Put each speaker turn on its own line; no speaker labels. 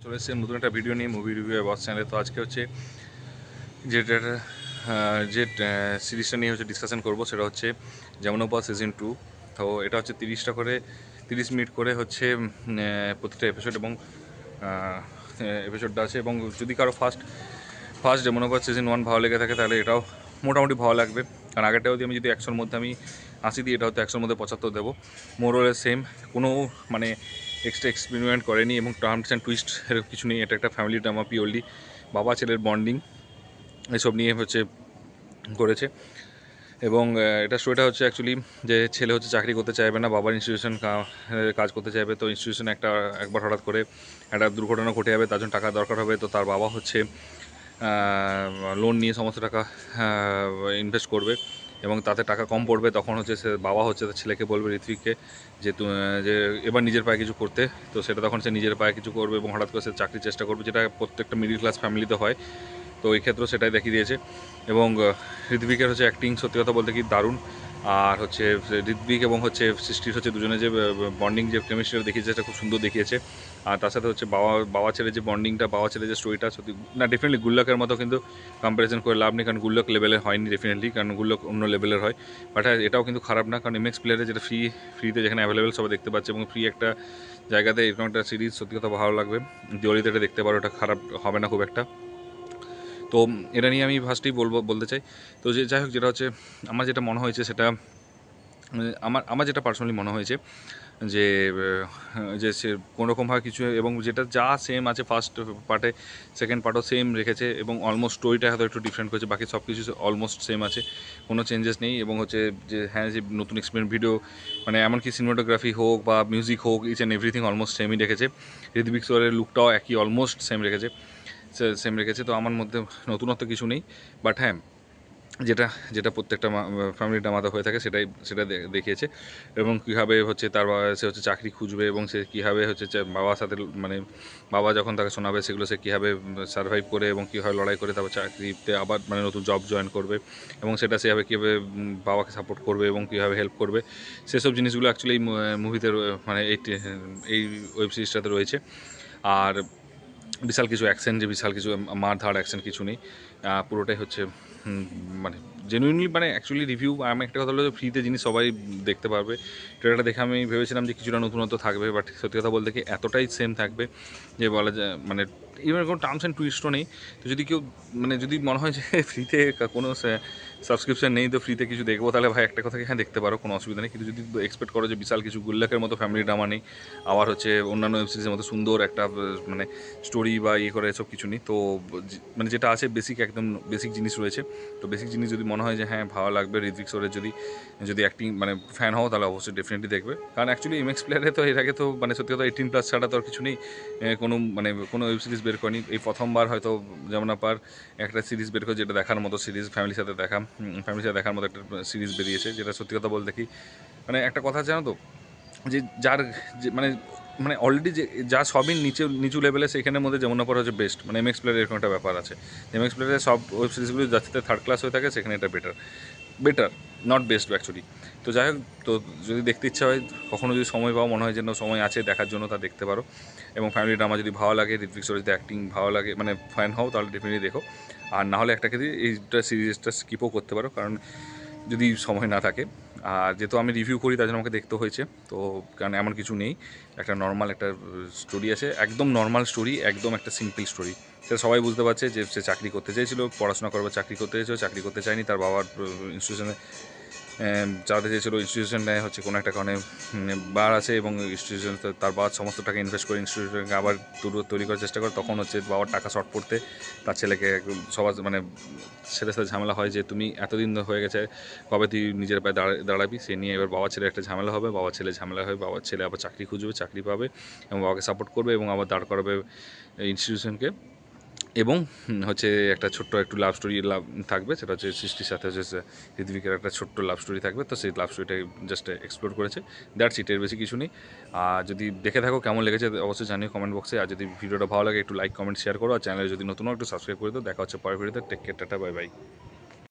চলে এসেছি নতুন একটা ভিডিও নিয়ে মুভি রিভিউ বস চ্যানেলে। তো আজকে হচ্ছে যেটা যে সিরিজটা নিয়ে হচ্ছে ডিসকাশন করবো সেটা হচ্ছে যমুনোপা সিজন 2। তো এটা হচ্ছে 30 মিনিট করে হচ্ছে প্রতিটা এপিসোড, এবং এপিসোডটা আছে। এবং যদি কারো ফার্স্ট যমুনোপা সিজন 1 ভালো লেগে থাকে তাহলে এটাও মোটামুটি ভালো লাগবে। কারণ আগেরটাও আমি যদি 100-র মধ্যে আমি 80 দিই, এটা হয়তো 100-র মধ্যে 75 দেবো। মোরলে সেম, কোনো মানে এক্সট্রা এক্সপেরিমেন্ট করেনি এবং টার্মস অ্যান্ড টুইস্ট এর কিছু নেই। এটা একটা ফ্যামিলি ড্রামা, পিওরলি বাবা ছেলের বন্ডিং এসব নিয়ে হচ্ছে করেছে। এবং এটা স্টোরিটা হচ্ছে অ্যাকচুয়ালি যে ছেলে হচ্ছে চাকরি করতে চাইবে না, বাবার ইনস্টিটিউশন কাজ করতে চাইবে। তো ইনস্টিটিউশনে একবার হঠাৎ করে একটা দুর্ঘটনা ঘটে যাবে, তার জন্য টাকা দরকার হবে। তো তার বাবা হচ্ছে লোন নিয়ে সমস্ত টাকা ইনভেস্ট করবে এবং তাতে টাকা কম পড়বে। তখন হচ্ছে সে বাবা হচ্ছে তার ছেলেকে বলবে, ঋত্বিককে, যে এবার নিজের পায়ে কিছু করতে। তো সেটা তখন সে নিজের পায়ে কিছু করবে এবং হঠাৎ করে সে চাকরির চেষ্টা করবে, যেটা প্রত্যেকটা মিডিল ক্লাস ফ্যামিলিতে হয়। তো এই ক্ষেত্রেও সেটাই দেখিয়ে দিয়েছে। এবং ঋত্বিকের হচ্ছে অ্যাক্টিং সত্যি কথা বলতে কি দারুণ। আর হচ্ছে ঋত্বিক এবং হচ্ছে সৃষ্টির হচ্ছে দুজনে যে বন্ডিং, যে কেমিস্ট্রিটা দেখিয়েছে, সেটা খুব সুন্দর দেখিয়েছে। আর তার সাথে হচ্ছে বাবা ছেলে যে বন্ডিংটা, বাবা ছেলে যে স্টোরিটা, সত্যি না ডেফিনেটলি গুল্লাকের মতো কিন্তু কম্প্যারিজন করে লাভ নেই। কারণ গুল্লাক লেভেলের হয়নি ডেফিনেটলি, কারণ গুল্লাক অন্য লেভেলের হয়। বাট হ্যাঁ, এটাও কিন্তু খারাপ না, কারণ এমএক্স প্লেয়ারে যেটা ফ্রিতে যেখানে অ্যাভেলেবেল সবাই দেখতে পাচ্ছে, এবং ফ্রি একটা জায়গাতে এরকম একটা সিরিজ সত্যি কথা ভালো লাগবে। দিওয়ালিতে এটা দেখতে পারো, এটা খারাপ হবে না খুব একটা। তো এটা নিয়ে আমি ফার্স্টেই বলতে চাই। তো যাই হোক, যেটা হচ্ছে আমার যেটা মনে হয়েছে সেটা, আমার যেটা পার্সোনালি মনে হয়েছে যে যে সে কোনোরকমভাবে কিছু, এবং যেটা যা সেম আছে ফার্স্ট পার্টে, সেকেন্ড পার্টও সেম রেখেছে, এবং অলমোস্ট স্টোরিটা হয়তো একটু ডিফারেন্ট করেছে, বাকি সব কিছু অলমোস্ট সেম আছে, কোনো চেঞ্জেস নেই। এবং হচ্ছে যে হ্যাঁ, যে নতুন এক্সপেরিমেন্ট ভিডিও, মানে এমনকি সিনেমাটোগ্রাফি হোক বা মিউজিক হোক, ইচ অ্যান্ড এভরিথিং অলমোস্ট সেমই রেখেছে। ঋত্বিক সোরের লুকটাও একই, অলমোস্ট সেম রেখেছে। তো আমার মধ্যে নতুনত্ব কিছু নেই। বাট হ্যাঁ, যেটা যেটা প্রত্যেকটা ফ্যামিলি ড্রামাতে হয়ে থাকে সেটা দেখিয়েছে। এবং কীভাবে হচ্ছে সে হচ্ছে চাকরি খুঁজবে, এবং সে কীভাবে হচ্ছে বাবার সাথে, মানে বাবা যখন তাকে শোনাবে সেগুলো সে কীভাবে সার্ভাইভ করে এবং কীভাবে লড়াই করে তারপর চাকরিতে আবার মানে নতুন জব জয়েন করবে, এবং সেটা সেভাবে কীভাবে বাবাকে সাপোর্ট করবে এবং কীভাবে হেল্প করবে, সেসব জিনিসগুলো অ্যাকচুয়ালি এই মুভিতে, মানে এই ওয়েব সিরিজটাতে রয়েছে। আর বিশাল কিছু মারধার অ্যাকশন কিছু নেই। পুরোটাই হচ্ছে মানে জেনুইনলি, মানে অ্যাকচুয়ালি রিভিউ, আমি একটা কথা বলবো, ফ্রিতে জিনিস সবাই দেখতে পারবে। ট্রেলারটা দেখে আমি ভেবেছিলাম যে কিছুটা নতুনত্ব থাকবে, বাট সত্যি কথা বলতে কি এতটাই সেম থাকবে যে বলা যায়, মানে ইভেন কোনো টার্মস অ্যান্ড টুইস্টও নেই। তো যদি কেউ, মানে যদি মনে হয় যে ফ্রিতে কোনো সাবস্ক্রিপশন নেই তো ফ্রিতে কিছু দেখবো, তাহলে ভাই একটা কথা, হ্যাঁ দেখতে পারো, কোনো অসুবিধা নেই। কিন্তু যদি এক্সপেক্ট করো যে বিশাল কিছু, গুল্লাকের মতো ফ্যামিলি ড্রামা নেই, আবার হচ্ছে অন্যান্য ওয়েব সিরিজের মতো সুন্দর একটা মানে স্টোরি বা করে এসব কিছু নেই। তো মানে যেটা আছে একদম বেসিক জিনিস রয়েছে। তো বেসিক জিনিস যদি মনে হয় যে হ্যাঁ ভালো লাগবে, ঋত্বিক সোরের যদি অ্যাক্টিং মানে ফ্যান হও, তাহলে অবশ্যই ডেফিনেটলি দেখবে। কারণ অ্যাকচুয়ালি এমএক্স প্লেয়ারে তো এর আগে তো মানে সত্যি কথা 18+ ছাড়া তো আর কিছু নেই। কোনো ওয়েব সিরিজ বের করেনি, এই প্রথমবার হয়তো যেমন একটা সিরিজ বের করে, যেটা দেখার মতো সিরিজ, ফ্যামিলির সাথে দেখার মতো একটা সিরিজ বেরিয়েছে, যেটা সত্যি কথা বলতে কি, মানে একটা কথা জানো তো, যে যার যে মানে মানে অলরেডি যে যা সবই নিচু লেভেলে, সেখানের মধ্যে যমুনাপার হচ্ছে বেস্ট। মানে এমএক্স প্লেয়ারের এরকম একটা ব্যাপার আছে, এমএক্স প্লেয়ারের সব ওয়েব সিরিজগুলো যাচ্ছে থার্ড ক্লাস হয়ে থাকে, সেখানে এটা বেটার, নট বেস্ট অ্যাকচুয়ালি। তো যাই হোক, তো যদি দেখতে ইচ্ছা হয়, কখনো যদি সময় পাও, মনে হয় যেন সময় আছে দেখার জন্য, তা দেখতে পারো। এবং ফ্যামিলি ড্রামা যদি ভালো লাগে, ঋত্বিক সোরের যদি অ্যাক্টিং ভালো লাগে, মানে ফ্যান হও, তাহলে ডেফিনেটলি দেখো। আর না হলে একটাকে দিয়ে এইটা সিরিজটা স্কিপও করতে পারো, কারণ যদি সময় না থাকে। আর যেহেতু আমি রিভিউ করি, তার জন্য আমাকে দেখতে হয়েছে। তো কারণ এমন কিছু নেই, একটা নর্মাল একটা স্টোরি আছে, একদম নর্মাল স্টোরি, একদম একটা সিম্পল স্টোরি। সেটা সবাই বুঝতে পারছে যে সে চাকরি করতে চেয়েছিল, পড়াশোনা করবে, চাকরি করতে চেয়েছিল, চাকরি করতে চায়নি, তার বাবার ইনস্টিটিউশনে চালাতে চেয়েছিল। ইনস্টিটিউশনে হচ্ছে কোনো একটা কারণে বার আছে, এবং ইনস্টিটিউশন তার বাবার সমস্ত টাকা ইনভেস্ট করে ইনস্টিটিউশনকে আবার তৈরি করার চেষ্টা করে। তখন হচ্ছে বাবার টাকা শর্ট পড়তে তার ছেলেকে সবার মানে ছেলের সাথে ঝামেলা হয়, যে তুমি এতদিন হয়ে গেছে, কবে তুই নিজের পায়ে দাঁড়াবি, সে নিয়ে এবার বাবা ছেলে একটা ঝামেলা হবে, বাবার ছেলে আবার চাকরি খুঁজবে, চাকরি পাবে, এবং বাবাকে সাপোর্ট করবে, এবং আবার দাঁড় করাবে ইনস্টিটিউশনকে। এবং হচ্ছে একটা ছোট্ট একটু লাভ স্টোরি থাকবে, সেটা হচ্ছে সৃষ্টির সাথে হচ্ছে ঋত্বিকের একটা ছোট্ট লাভ স্টোরি থাকবে। তো সেই লাভ স্টোরিটাই জাস্ট এক্সপ্লোর করেছে, দ্যাটস ইট, এর বেশি কিছু নেই। আর যদি দেখে থাকো কেমন লেগেছে অবশ্যই জানিও কমেন্ট বক্সে। আর যদি ভিডিওটা ভালো লাগে একটু লাইক কমেন্ট শেয়ার করো, আর চ্যানেলে যদি নতুন একটু সাবস্ক্রাইব করে দাও। দেখা হচ্ছে পরের ভিডিওতে। Take care, tata, bye by.